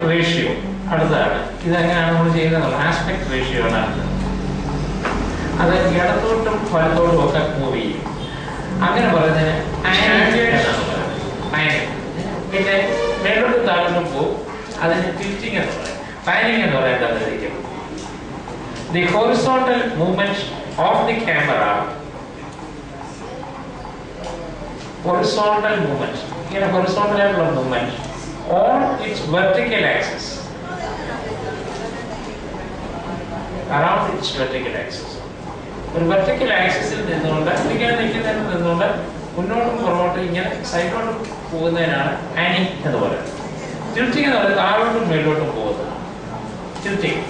Ratio അടുത്തതാണ്. ഇതെങ്ങനെയാണ് നമ്മൾ ചെയ്യുന്നത്? ആസ്പെക്ട് റേഷ്യോ ആണ് അടുത്തത്. അത് ഇടത്തോട്ടും വലത്തോട്ടും ഒക്കെ മൂവ് ചെയ്യും. അങ്ങനെ പറയുന്നതിന് പിന്നെ മേലോട്ടും താഴോട്ടും പോകും. അതിന് ടിൽറ്റിംഗ് എന്ന് പറയും. പാനിങ് എന്ന് പറയുന്നതായിരിക്കും. The horizontal movement of the camera, horizontal movement, ഇങ്ങനെ horizontal ആയിട്ടുള്ള movement on its vertical axis, around its vertical axis. ഒരു വെർട്ടിക്കൽ ആക്സിസിൽ നിന്നുകൊണ്ട് ഇങ്ങനെ നിൽക്കുന്നതിൽ നിന്നുകൊണ്ട് മുന്നോട്ടും പുറകോട്ടും ഇങ്ങനെ സൈഡിലോട്ട് പോകുന്നതിനാണ് പാനിങ് എന്ന് പറയുന്നത്. ടിൽറ്റിംഗ് എന്ന് പറയുന്നത് താഴോട്ടും മേലോട്ടും പോകുന്നത്. Tilting,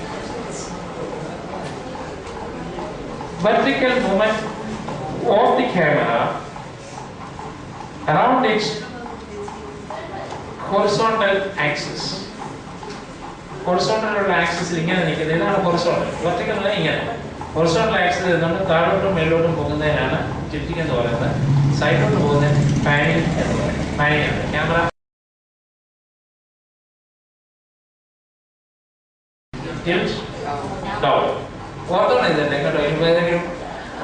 vertical movement of the camera around its horizontal axis. horizontal axis ഇങ്ങനെ നിൽക്കുന്നത് ഇതാണ് horizontal. vertical എന്ന് ഇങ്ങനെ horizontal axis നിന്നുകൊണ്ട് താഴോട്ടും മേലോട്ടും പോകുന്നതിനാണ് ടിൽറ്റിംഗ് എന്ന് പറയുന്നത്. സൈഡിലോട്ട് പോകുന്നത് പാനിങ് എന്ന് പറയുന്നത്. പാനിങ് ആണ് ക്യാമറ ടിൽറ്റ് ഡൗൺ. ഓർത്തോണം ഇതല്ലേ കേട്ടോ. ഏതെങ്കിലും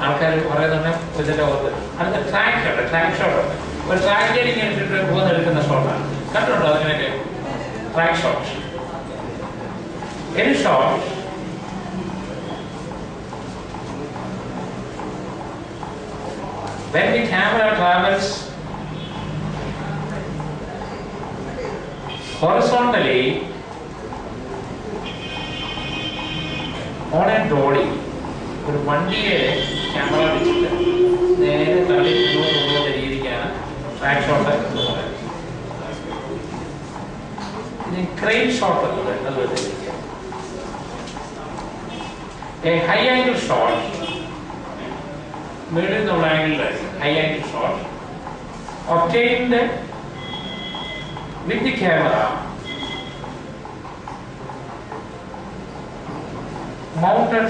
ആൾക്കാർ പറയുന്നുണ്ട് ഇതിന്റെ ഓർത്ത്. അടുത്ത ട്രാക്ക് ഷോട്ട്. ട്രാക്ക് ഷോട്ട് ഉണ്ട്. ഒരു ട്രാക്ക് ഇട്ടിട്ട് പോകുന്നെടുക്കുന്ന ഷോട്ടാണ്. കണ്ടിട്ടുണ്ടോ അതിനൊക്കെ? Track shot. In short, when the camera travels horizontally on a dolly, ഒരു വണ്ടിയെ ക്യാമറ വെച്ചിട്ട് നേരെ തള്ളി കൊണ്ടുപോകുന്ന രീതിക്കാണ് ട്രാക്ക് ഷോട്ട് എന്ന് പറയുന്നത്. ഇനി ക്രെയിൻ ഷോട്ട് എന്ന് പറയുന്നത് അതുപോലെ a high angle shot, made in the angle high angle shot obtained with the camera mounted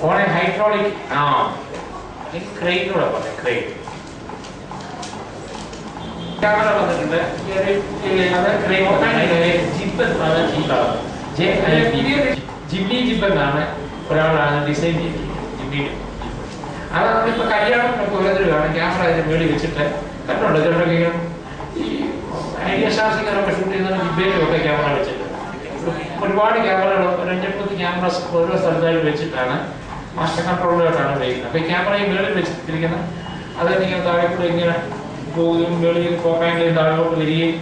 on a hydraulic arm. In crane or a crane. Camera വന്നിട്ടുണ്ട്. ജിമ്മി ജിപ്പ് എന്നാണ് ഒരാളാണ് design ചെയ്തിരിക്കുന്നത്. Jimmy അത് നമ്മളിപ്പോൾ കല്യാണം ഓരോരുത്തർ കാണും. ക്യാമറ അതിന് മേളിൽ വെച്ചിട്ട് കണ്ടുണ്ടോ ചിലരൊക്കെ ഈ ഐഡിയ സ്റ്റാർസിങ്ങറൊക്കെ ഷൂട്ട് ചെയ്യുന്ന ജിബയിലും ഒക്കെ ക്യാമറ വെച്ചിട്ട് ഒരുപാട് ക്യാമറകൾ 2-3 ക്യാമറ ഓരോ സ്ഥലത്തായിട്ട് വെച്ചിട്ടാണ് മാസ്റ്റർ കൺട്രോളറായിട്ടാണ് ഉപയോഗിക്കുന്നത്. അപ്പോൾ ഈ ക്യാമറ ഈ മേളിൽ വെച്ചിരിക്കുന്ന അത് ഇങ്ങനെ താഴെ കൂടെ ഇങ്ങനെ പോവുകയും മേളിൽ ഫോക്കാങ്കിലും താഴോട്ട് വരികയും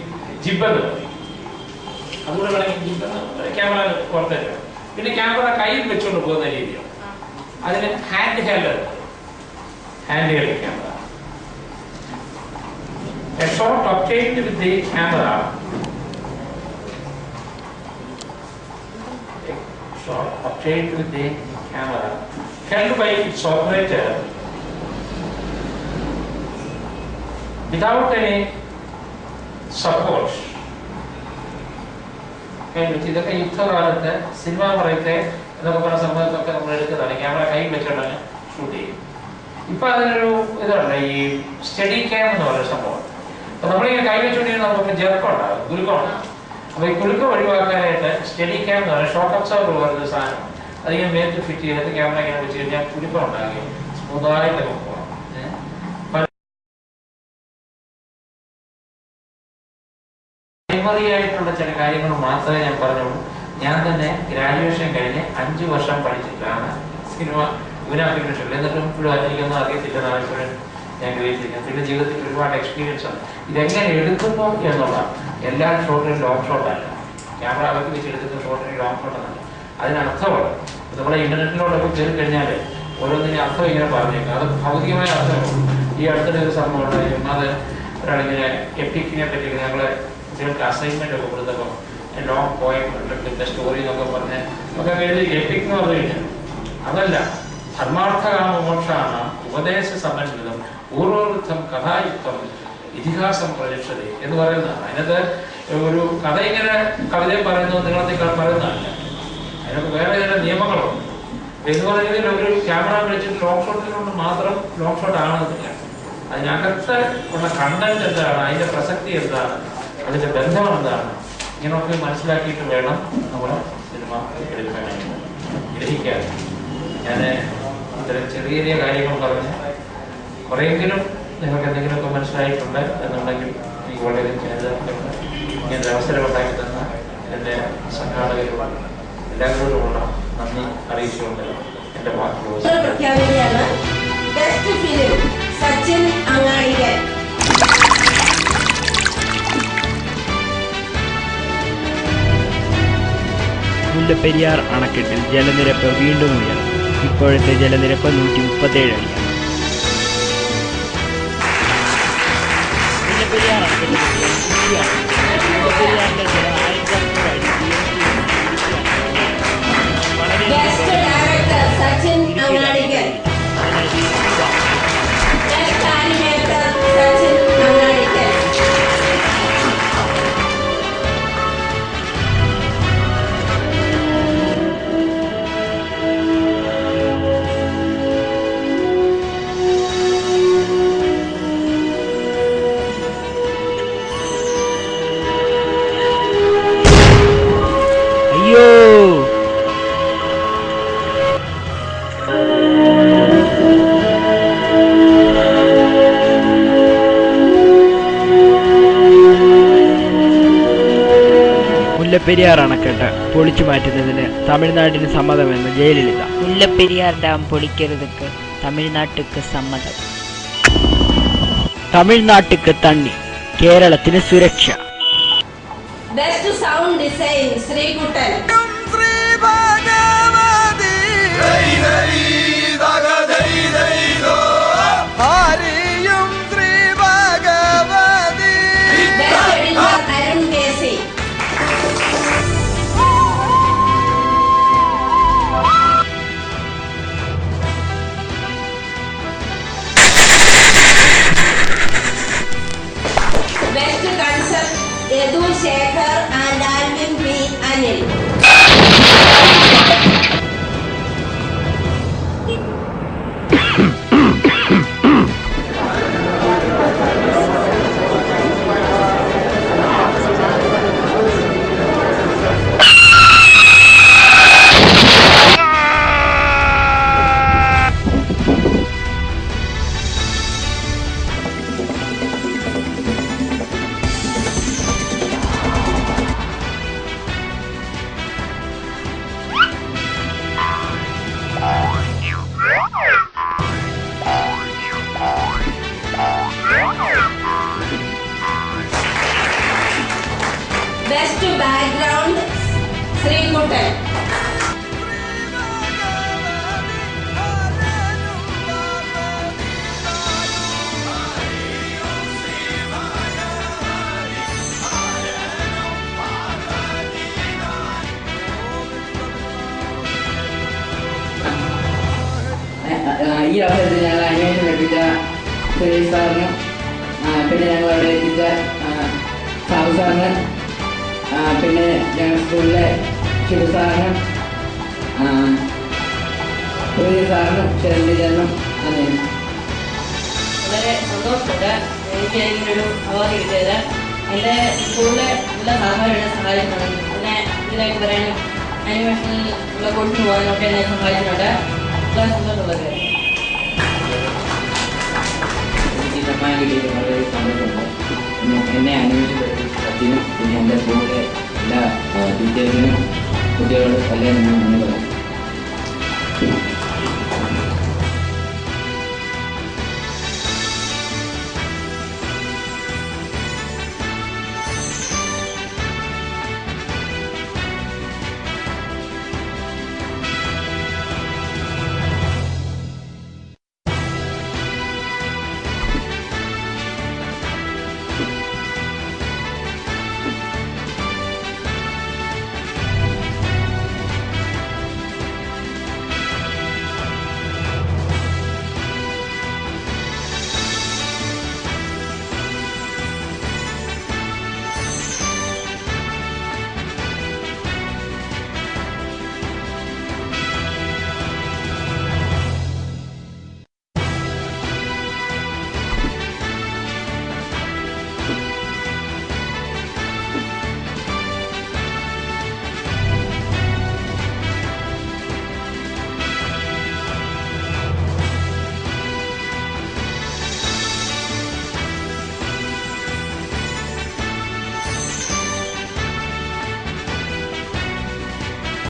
ജിബെന്ന് അതുകൂടെ വേണമെങ്കിൽ ജിബെന്ന് ക്യാമറ പുറത്തേക്ക്. പിന്നെ ക്യാമറ കയ്യിൽ വെച്ചുകൊണ്ട് പോകുന്ന രീതിയാണ്. അതിന് hand held camera. A shot obtained with the camera, held by its operator without any support. ഇതൊക്കെ യുദ്ധകാലത്ത് സിനിമ പറയത്തെ എന്നൊക്കെ പറഞ്ഞ സമയത്തൊക്കെ നമ്മൾ എടുക്കുന്നതാണ്. ക്യാമറ കൈ വെച്ചോണ്ടാണ് ഷൂട്ട് ചെയ്യും. ഇപ്പൊ അതിനൊരു ഇതുണ്ട്, ഈ സ്റ്റഡി ക്യാം എന്ന് പറയുന്ന സംഭവം. അപ്പൊ നമ്മളിങ്ങനെ കൈ വെച്ചുകൊണ്ടിരുന്ന നമുക്ക് ജെർക്കുണ്ടാകും, കുലുക്കമുണ്ടാകും. അപ്പൊ ഈ കുലുക്കം ഒഴിവാക്കാനായിട്ട് സ്റ്റഡി ക്യാം എന്ന് പറയുന്നത് ഷോക്ക് അബ്സോർബർ പോലൊരു സാധനം അതിങ്ങനെ മേത്ത് ഫിറ്റ് ചെയ്തിട്ട് ക്യാമറ ഇങ്ങനെ വെച്ച് കഴിഞ്ഞാൽ കുലുക്കം ഉണ്ടാകുകയും സ്മൂത്തായിട്ടൊക്കെ പോകണം. ആയിട്ടുള്ള ചില കാര്യങ്ങൾ മാത്രമേ ഞാൻ പറഞ്ഞുള്ളൂ. ഞാൻ തന്നെ ഗ്രാജുവേഷൻ കഴിഞ്ഞ് 5 വർഷം പഠിച്ചിട്ടാണ് സിനിമ ഇവനാഫിക്കേഷൻ. എന്നിട്ടും ഇപ്പോഴും എനിക്കൊന്നും അറിയത്തില്ലെന്നാണ് ഇപ്പോഴും ഞാൻ ഗ്രഹിച്ചിരിക്കുന്നത്. പിന്നെ ജീവിതത്തിൽ ഒരുപാട് എക്സ്പീരിയൻസ് ആണ്. ഇതെങ്ങനെ എടുക്കുന്നു എന്നുള്ള എല്ലാ ഷോട്ടിനും ലോങ് ഷോട്ടല്ല. ക്യാമറ അകത്ത് വെച്ച് എടുക്കുന്ന ഷോട്ടിന് ലോങ് ഷോട്ടെന്നല്ല. അതിനർത്ഥമാണ്. നമ്മളെ ഇന്റർനെറ്റിലോടൊക്കെ കയറി കഴിഞ്ഞാൽ ഓരോന്നിനും അർത്ഥം ഇങ്ങനെ പറഞ്ഞേക്കാം. അത് ഭൗതികമായ അർത്ഥമാണ്. ഈ അടുത്തിടെ ഒരു സംഭവം ഉണ്ടായിരുന്നു. അത് ഒരാളിങ്ങനെ എപ്പിക്കിനെ പറ്റി ഞങ്ങളെ കുട്ടികൾക്ക് അസൈൻമെന്റ് ഒക്കെ കൊടുത്തപ്പോൾ ലോങ് പോയം സ്റ്റോറി എന്നൊക്കെ പറഞ്ഞ് ഒക്കെ എഴുതി. എപ്പിക് എന്ന് പറഞ്ഞു കഴിഞ്ഞാൽ അതല്ല, ധർമാർത്ഥകാമ മോക്ഷാണ് ഉപദേശ സമന്വിതം പൂർവവൃത്തം കഥായുക്തം ഇതിഹാസം പ്രചക്ഷത എന്ന് പറയുന്നതാണ്. അതിനകത്ത് ഒരു കഥ ഇങ്ങനെ കവിതയും പറയുന്നത് നിങ്ങളെത്തേക്കാൾ പറയുന്നതല്ല. അതിനൊക്കെ വേറെ ചില നിയമങ്ങളുണ്ട്. എന്ന് പറയുന്നതിൽ ഒരു ക്യാമറ വെച്ചിട്ട് ലോങ് ഷോട്ടിലുകൊണ്ട് മാത്രം ലോങ് ഷോട്ട് ആണെന്നില്ല. അതിനകത്ത് ഉള്ള കണ്ടന്റ് എന്താണ്, അതിന്റെ പ്രസക്തി എന്താണ് അതിൻ്റെ ബന്ധം എന്താണ്, ഇങ്ങനെയൊക്കെ മനസ്സിലാക്കിയിട്ട് വേണം നമ്മൾ സിനിമ എടുക്കാനായിട്ട്. ഗ്രഹിക്കാൻ ഞാൻ ഇത്തരം ചെറിയ ചെറിയ കാര്യങ്ങൾ പറഞ്ഞ് കുറേയെങ്കിലും നിങ്ങൾക്ക് എന്തെങ്കിലുമൊക്കെ മനസ്സിലായിട്ടുണ്ട് എന്നുണ്ടെങ്കിൽ എനിക്ക് വളരെ ചേർന്നിട്ടുണ്ട്. ഇങ്ങനൊരു അവസരം ഉണ്ടാക്കി തന്ന എൻ്റെ സംഘാടകരോട് എല്ലാവരോടുമുള്ള നന്ദി അറിയിച്ചുകൊണ്ട് എൻ്റെ വാക്കുകൾ പ്രഖ്യാപിക്കുകയാണ്. Best film Sachin Angadikkal. മുല്ലപ്പെരിയാർ അണക്കെട്ടിൽ ജലനിരപ്പ് വീണ്ടും ഉയർന്നു. ഇപ്പോഴത്തെ ജലനിരപ്പ് 137 അടിയാണ്. മുല്ലപ്പെരിയാർ അണക്കെട്ടിൽ മുല്ലപ്പെരിയാറിന്റെ ജലം 1500 അടി best director Sachin Angadikkal. Best animator Sachin Angadikkal. അയ്യോ, മുല്ലപ്പെരിയാർ അണക്കെട്ട് പൊളിച്ചു മാറ്റുന്നതിന് തമിഴ്നാടിന് സമ്മതമെന്ന് ജയലളിത. മുല്ലപ്പെരിയാർ ഡാം പൊളിക്കരുതക്ക് തമിഴ്നാട്ടുക്ക് സമ്മതം. തമിഴ്നാട്ടുക്ക് തണ്ണി, കേരളത്തിന് സുരക്ഷ. Best sound design Sreekuttan. Best editor Arun Casey. Best concept Yadu Shekhar and Alvin P Anil. Best background Sreekuttan. ഈ അവസരത്തിൽ ഞങ്ങൾ അന്വേഷണം ലഭിച്ച സുരേഷ് സാറിനും പിന്നെ ഞങ്ങൾ അവിടെ എത്തിച്ച സാബു സാറിനും പിന്നെ ഞങ്ങളുടെ സ്കൂളിലെ ശിവ സാറിനും സുരേഷ് സാറിനും ശരണ്യചാരനും അങ്ങനെ വളരെ സന്തോഷമുണ്ട്. എനിക്ക് ഇങ്ങനൊരു അവാർഡ് കിട്ടിയത് എൻ്റെ സ്കൂളിലെ എല്ലാ സാറന്മാരും എന്നെ സഹായിച്ചിട്ടുണ്ട്. എന്നെ ഇതിലേക്ക് വരാനും ആനിമേഷനിൽ ഉള്ള കോഴ്സിന് പോകാനും ഒക്കെ എന്നെ സഹായിച്ചിട്ടുണ്ട്. വളരെ സന്തോഷമുള്ള കാര്യം. എനിക്ക് സമ്മാനം കിട്ടിയത് വളരെ സന്തോഷമുണ്ട്. എന്നെ അന്വേഷിച്ച് പഠിപ്പിച്ചതിനും പിന്നെ എൻ്റെ സ്കൂളിലെ എല്ലാ ടീച്ചേഴ്സിനും കുട്ടികളോട് എല്ലാം ഞാൻ നന്ദി പറയാം.